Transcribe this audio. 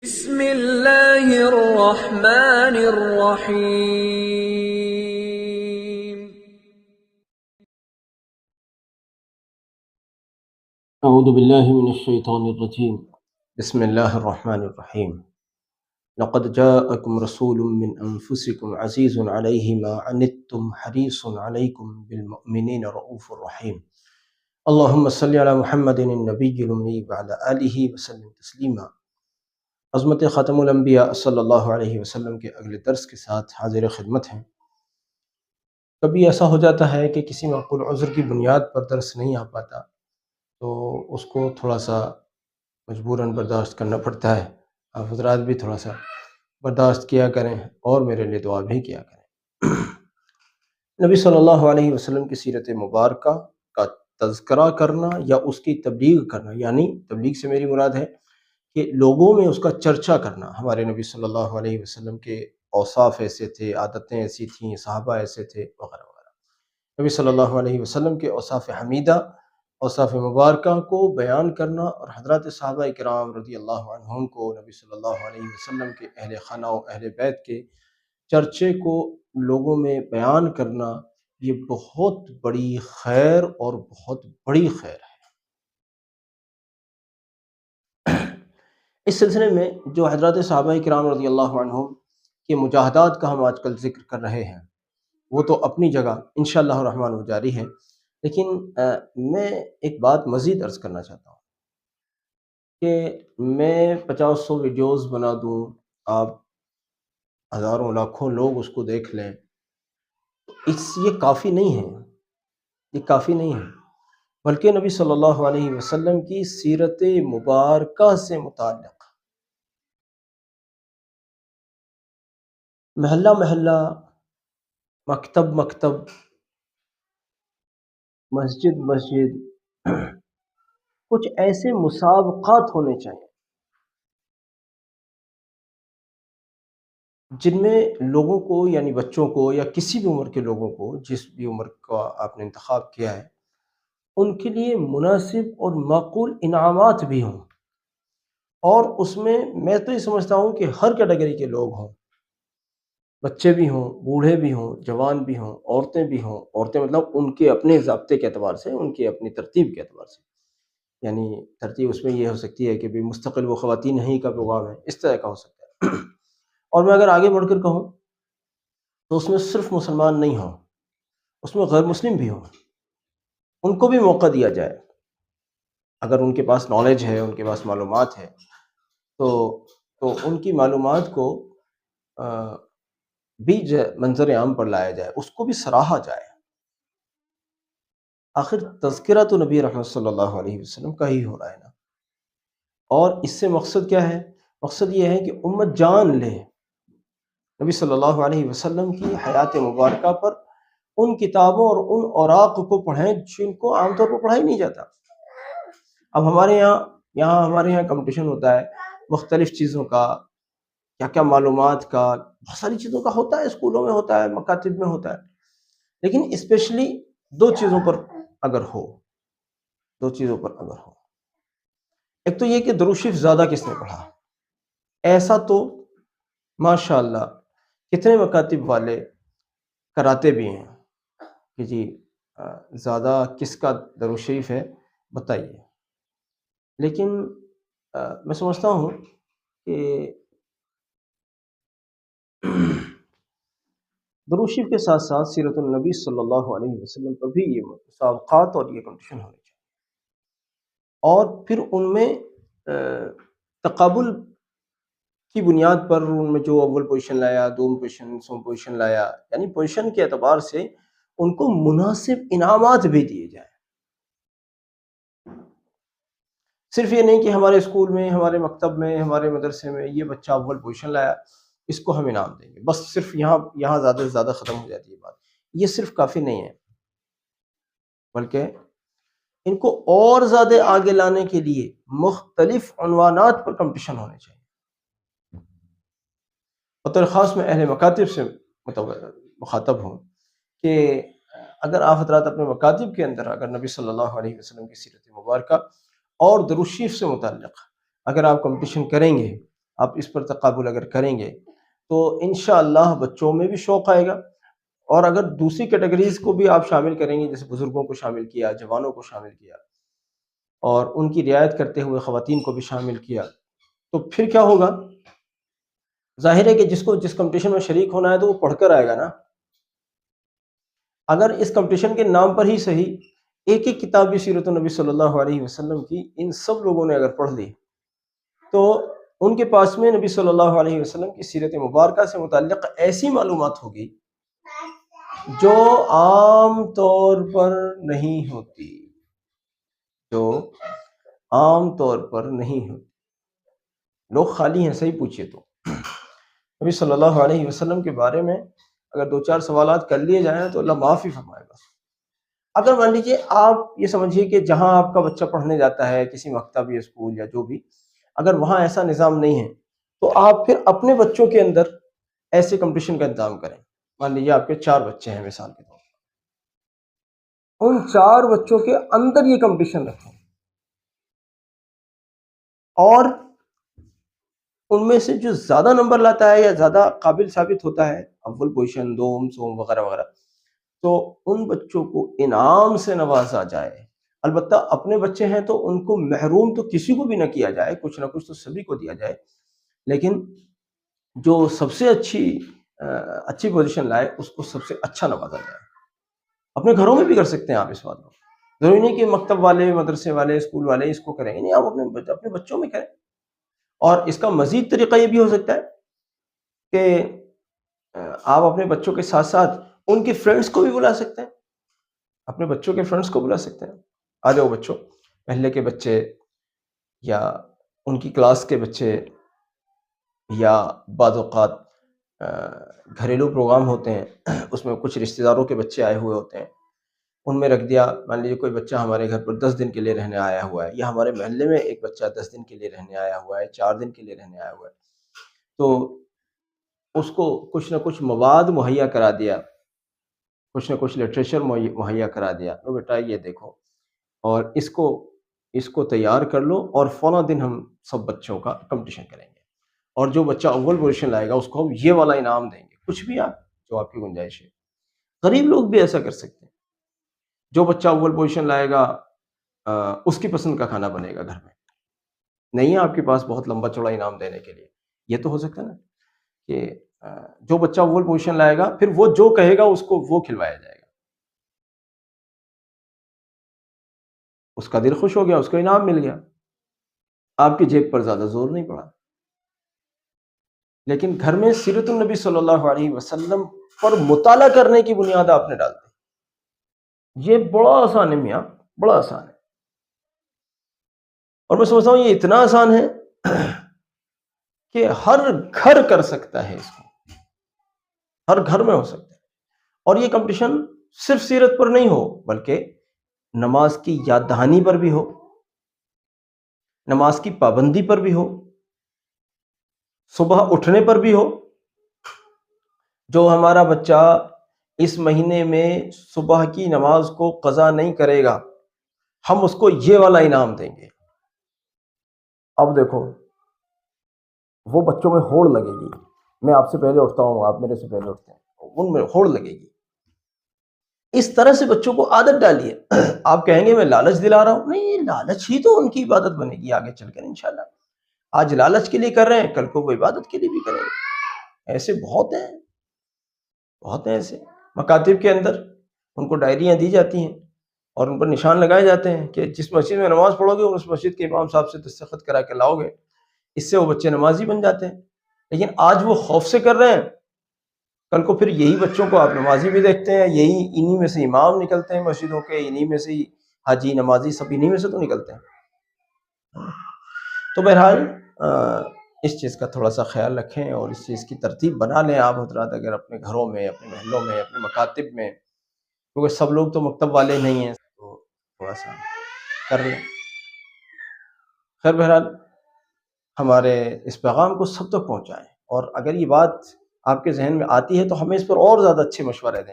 بسم اللہ الرحمن الرحیم۔ اعوذ باللہ من الشیطان الرجیم بسم اللہ الرحمن الرحیم لقد جاءکم رسول من انفسکم عزیز علیہ ما عنتم حریص علیکم بالمؤمنین رؤوف الرحیم اللہم صلی علی محمد النبی الامی وعلی آلہ وسلم تسلیما۔ عظمت خاتم الانبیاء صلی اللہ علیہ وسلم کے اگلے درس کے ساتھ حاضر خدمت ہیں۔ کبھی ایسا ہو جاتا ہے کہ کسی معقول عذر کی بنیاد پر درس نہیں آ پاتا تو اس کو تھوڑا سا مجبوراً برداشت کرنا پڑتا ہے۔ آپ حضرات بھی تھوڑا سا برداشت کیا کریں اور میرے لیے دعا بھی کیا کریں۔ نبی صلی اللہ علیہ وسلم کی سیرت مبارکہ کا تذکرہ کرنا یا اس کی تبلیغ کرنا، یعنی تبلیغ سے میری مراد ہے کہ لوگوں میں اس کا چرچا کرنا۔ ہمارے نبی صلی اللہ علیہ وسلم کے اوصاف ایسے تھے، عادتیں ایسی تھیں، صحابہ ایسے تھے، وغیرہ وغیرہ۔ نبی صلی اللہ علیہ وسلم کے اوصاف حمیدہ، اوصاف مبارکہ کو بیان کرنا اور حضرات صحابہ کرام رضی اللہ عنہم کو نبی صلی اللہ علیہ وسلم کے اہل خانہ و اہل بیت کے چرچے کو لوگوں میں بیان کرنا، یہ بہت بڑی خیر اور بہت بڑی خیر ہے۔ اس سلسلے میں جو حضرات صحابہ کرام رضی اللہ عنہم کے مجاہدات کا ہم آج کل ذکر کر رہے ہیں وہ تو اپنی جگہ انشاءاللہ الرحمن و جاری ہے، لیکن میں ایک بات مزید عرض کرنا چاہتا ہوں کہ میں 50-100 ویڈیوز بنا دوں، آپ ہزاروں لاکھوں لوگ اس کو دیکھ لیں، یہ کافی نہیں ہے، یہ کافی نہیں ہے، بلکہ نبی صلی اللہ علیہ وسلم کی سیرت مبارکہ سے متعلق محلہ محلہ، مکتب مکتب، مسجد مسجد کچھ ایسے مسابقات ہونے چاہیے جن میں لوگوں کو، یعنی بچوں کو یا کسی بھی عمر کے لوگوں کو، جس بھی عمر کا آپ نے انتخاب کیا ہے، ان کے لیے مناسب اور معقول انعامات بھی ہوں، اور اس میں تو یہ سمجھتا ہوں کہ ہر کیٹیگری کے لوگ ہوں، بچے بھی ہوں، بوڑھے بھی ہوں، جوان بھی ہوں، عورتیں بھی ہوں۔ عورتیں مطلب ان کے اپنے ضابطے کے اعتبار سے، ان کے اپنی ترتیب کے اعتبار سے، یعنی ترتیب اس میں یہ ہو سکتی ہے کہ بھی مستقل وہ خواتین ہی کا پروگرام ہے، اس طرح کا ہو سکتا ہے۔ اور میں اگر آگے بڑھ کر کہوں تو اس میں صرف مسلمان نہیں ہوں، اس میں غیر مسلم بھی ہوں، ان کو بھی موقع دیا جائے۔ اگر ان کے پاس نالج ہے، ان کے پاس معلومات ہے، تو ان کی معلومات کو بھی منظر عام پر لایا جائے، اس کو بھی سراہا جائے۔ آخر تذکرہ تو نبی رحمت صلی اللہ علیہ وسلم کا ہی ہو رہا ہے نا، اور اس سے مقصد کیا ہے؟ مقصد یہ ہے کہ امت جان لے نبی صلی اللہ علیہ وسلم کی حیات مبارکہ پر، ان کتابوں اور ان اوراق کو پڑھیں جن کو عام طور پر پڑھا ہی نہیں جاتا۔ اب ہمارے یہاں کمپٹیشن ہوتا ہے مختلف چیزوں کا، کیا کیا معلومات کا، بہت ساری چیزوں کا ہوتا ہے، اسکولوں میں ہوتا ہے، مکاتب میں ہوتا ہے، لیکن اسپیشلی دو چیزوں پر اگر ہو، ایک تو یہ کہ درود شریف زیادہ کس نے پڑھا، ایسا تو ماشاءاللہ کتنے مکاتب والے کراتے بھی ہیں کہ جی زیادہ کس کا درود شریف ہے بتائیے، لیکن میں سمجھتا ہوں کہ درود شریف کے ساتھ ساتھ سیرت النبی صلی اللہ علیہ وسلم پر بھی یہ مسابقات اور یہ کمپٹیشن ہونے چاہیے، اور پھر ان میں تقابل کی بنیاد پر ان میں جو اول پوزیشن لایا، دوم پوزیشن لایا، یعنی پوزیشن کے اعتبار سے ان کو مناسب انعامات بھی دیے جائیں۔ صرف یہ نہیں کہ ہمارے اسکول میں، ہمارے مکتب میں، ہمارے مدرسے میں یہ بچہ اول پوزیشن لایا، اس کو ہم انعام دیں گے، بس صرف یہاں زیادہ سے زیادہ ختم ہو جاتی ہے بات۔ یہ صرف کافی نہیں ہے، بلکہ ان کو اور زیادہ آگے لانے کے لیے مختلف عنوانات پر کمپٹیشن ہونے چاہیے۔ بطور خاص میں اہل مکاتب سے مخاطب ہوں کہ اگر آپ حضرات اپنے مکاتب کے اندر اگر نبی صلی اللہ علیہ وسلم کی سیرت مبارکہ اور درود شریف سے متعلق اگر آپ کمپٹیشن کریں گے، آپ اس پر تقابل اگر کریں گے تو انشاءاللہ بچوں میں بھی شوق آئے گا. اور اگر دوسری کیٹیگریز کو بھی آپ شامل کریں گے، جیسے بزرگوں کو شامل کیا، جوانوں کو شامل کیا، اور ان کی رعایت کرتے ہوئے خواتین کو بھی شامل کیا، تو پھر کیا ہوگا؟ ظاہر ہے کہ جس کو جس کمپٹیشن میں شریک ہونا ہے تو وہ پڑھ کر آئے گا نا. اگر اس کمپٹیشن کے نام پر ہی صحیح ایک ایک کتاب بھی سیرت النبی صلی اللہ علیہ وسلم کی ان سب لوگوں نے اگر پڑھ لی تو ان کے پاس میں نبی صلی اللہ علیہ وسلم کی سیرت مبارکہ سے متعلق ایسی معلومات ہوگی جو عام طور پر نہیں ہوتی، جو عام طور پر نہیں ہوتی. لوگ خالی ہیں، صحیح پوچھئے تو نبی صلی اللہ علیہ وسلم کے بارے میں اگر 2-4 سوالات کر لیے جائیں تو اللہ معاف ہی فرمائے گا. اگر مان لیجیے آپ یہ سمجھیے کہ جہاں آپ کا بچہ پڑھنے جاتا ہے، کسی مکتب یا اسکول یا جو بھی، اگر وہاں ایسا نظام نہیں ہے تو آپ پھر اپنے بچوں کے اندر ایسے کمپٹیشن کا انتظام کریں. مان لیجیے آپ کے 4 بچے ہیں مثال کے طور پر، ان 4 بچوں کے اندر یہ کمپٹیشن رکھیں اور ان میں سے جو زیادہ نمبر لاتا ہے یا زیادہ قابل ثابت ہوتا ہے، اول پوزیشن، دوم، سوم وغیرہ وغیرہ، تو ان بچوں کو انعام سے نوازا جائے. البتہ اپنے بچے ہیں تو ان کو محروم تو کسی کو بھی نہ کیا جائے، کچھ نہ کچھ تو سبھی کو دیا جائے، لیکن جو سب سے اچھی پوزیشن لائے اس کو سب سے اچھا نوازا جائے. اپنے گھروں میں بھی کر سکتے ہیں آپ اس بات کو، ضروری نہیں کہ مکتب والے، مدرسے والے، اسکول والے اس کو کریں گے، نہیں، آپ اپنے بچوں میں کریں. اور اس کا مزید طریقہ یہ بھی ہو سکتا ہے کہ آپ اپنے بچوں کے ساتھ ساتھ ان کے فرینڈز کو بھی بلا سکتے ہیں، اپنے بچوں کے فرینڈز کو بلا سکتے ہیں. آ جاؤ بچوں، محلے کے بچے یا ان کی کلاس کے بچے، یا بعض اوقات گھریلو پروگرام ہوتے ہیں اس میں کچھ رشتہ داروں کے بچے آئے ہوئے ہوتے ہیں، ان میں رکھ دیا. مان لیجیے کوئی بچہ ہمارے گھر پر 10 دن کے لیے رہنے آیا ہوا ہے، یا ہمارے محلے میں ایک بچہ 10 دن کے لیے رہنے آیا ہوا ہے، 4 دن کے لیے رہنے آیا ہوا ہے، تو اس کو کچھ نہ کچھ مواد مہیا کرا دیا، کچھ نہ کچھ لٹریچر مہیا کرا دیا. تو بیٹا یہ دیکھو اور اس کو تیار کر لو، اور فلاں دن ہم سب بچوں کا کمپٹیشن کریں گے، اور جو بچہ اول پوزیشن لائے گا اس کو ہم یہ والا انعام دیں گے. کچھ بھی آپ جو آپ کی گنجائش ہے. غریب لوگ بھی ایسا کر سکتے ہیں، جو بچہ اول پوزیشن لائے گا اس کی پسند کا کھانا بنے گا گھر میں، نہیں ہے آپ کے پاس بہت لمبا چوڑا انعام دینے کے لیے. یہ تو ہو سکتا ہے نا کہ جو بچہ اول پوزیشن لائے گا پھر وہ جو کہے گا اس کو وہ کھلوایا جائے گا، اس کا دل خوش ہو گیا، اس کو انعام مل گیا، آپ کی جیب پر زیادہ زور نہیں پڑا. لیکن گھر میں سیرت النبی صلی اللہ علیہ وسلم پر مطالعہ کرنے کی بنیاد آپ نے ڈال دی. یہ بڑا آسان ہے میاں، بڑا آسان ہے. اور میں سمجھتا ہوں یہ اتنا آسان ہے کہ ہر گھر کر سکتا ہے، اس کو ہر گھر میں ہو سکتا ہے. اور یہ کمپٹیشن صرف سیرت پر نہیں ہو، بلکہ نماز کی یاد دہانی پر بھی ہو، نماز کی پابندی پر بھی ہو، صبح اٹھنے پر بھی ہو. جو ہمارا بچہ اس مہینے میں صبح کی نماز کو قضا نہیں کرے گا، ہم اس کو یہ والا انعام دیں گے. اب دیکھو وہ بچوں میں ہوڑ لگے گی، میں آپ سے پہلے اٹھتا ہوں، آپ میرے سے پہلے اٹھتے ہیں، ان میں ہوڑ لگے گی. اس طرح سے بچوں کو عادت ڈالیے. آپ کہیں گے میں لالچ دلا رہا ہوں، نہیں، یہ لالچ ہی تو ان کی عبادت بنے گی آگے چل کر انشاءاللہ. آج لالچ کے لیے کر رہے ہیں، کل کو وہ عبادت کے لیے بھی کریں گے. ایسے بہت ہیں ایسے. مکاتب کے اندر ان کو ڈائریاں دی جاتی ہیں اور ان پر نشان لگائے جاتے ہیں کہ جس مسجد میں نماز پڑھو گے اس مسجد کے امام صاحب سے دستخط کرا کے لاؤ گے، اس سے وہ بچے نمازی بن جاتے ہیں. لیکن آج وہ خوف سے کر رہے ہیں، کل کو پھر یہی بچوں کو آپ نمازی بھی دیکھتے ہیں، انہی میں سے امام نکلتے ہیں مسجدوں کے، انہی میں سے حاجی، نمازی، سب انہی میں سے تو نکلتے ہیں. تو بہرحال اس چیز کا تھوڑا سا خیال رکھیں اور اس چیز کی ترتیب بنا لیں آپ حضرات، اگر اپنے گھروں میں، اپنے محلوں میں، اپنے مکاتب میں، کیونکہ سب لوگ تو مکتب والے نہیں ہیں، تو تھوڑا سا کر لیں. خیر بہرحال ہمارے اس پیغام کو سب تک پہنچائیں، اور اگر یہ بات آپ کے ذہن میں آتی ہے تو ہمیں اس پر اور زیادہ اچھے مشورے دیں.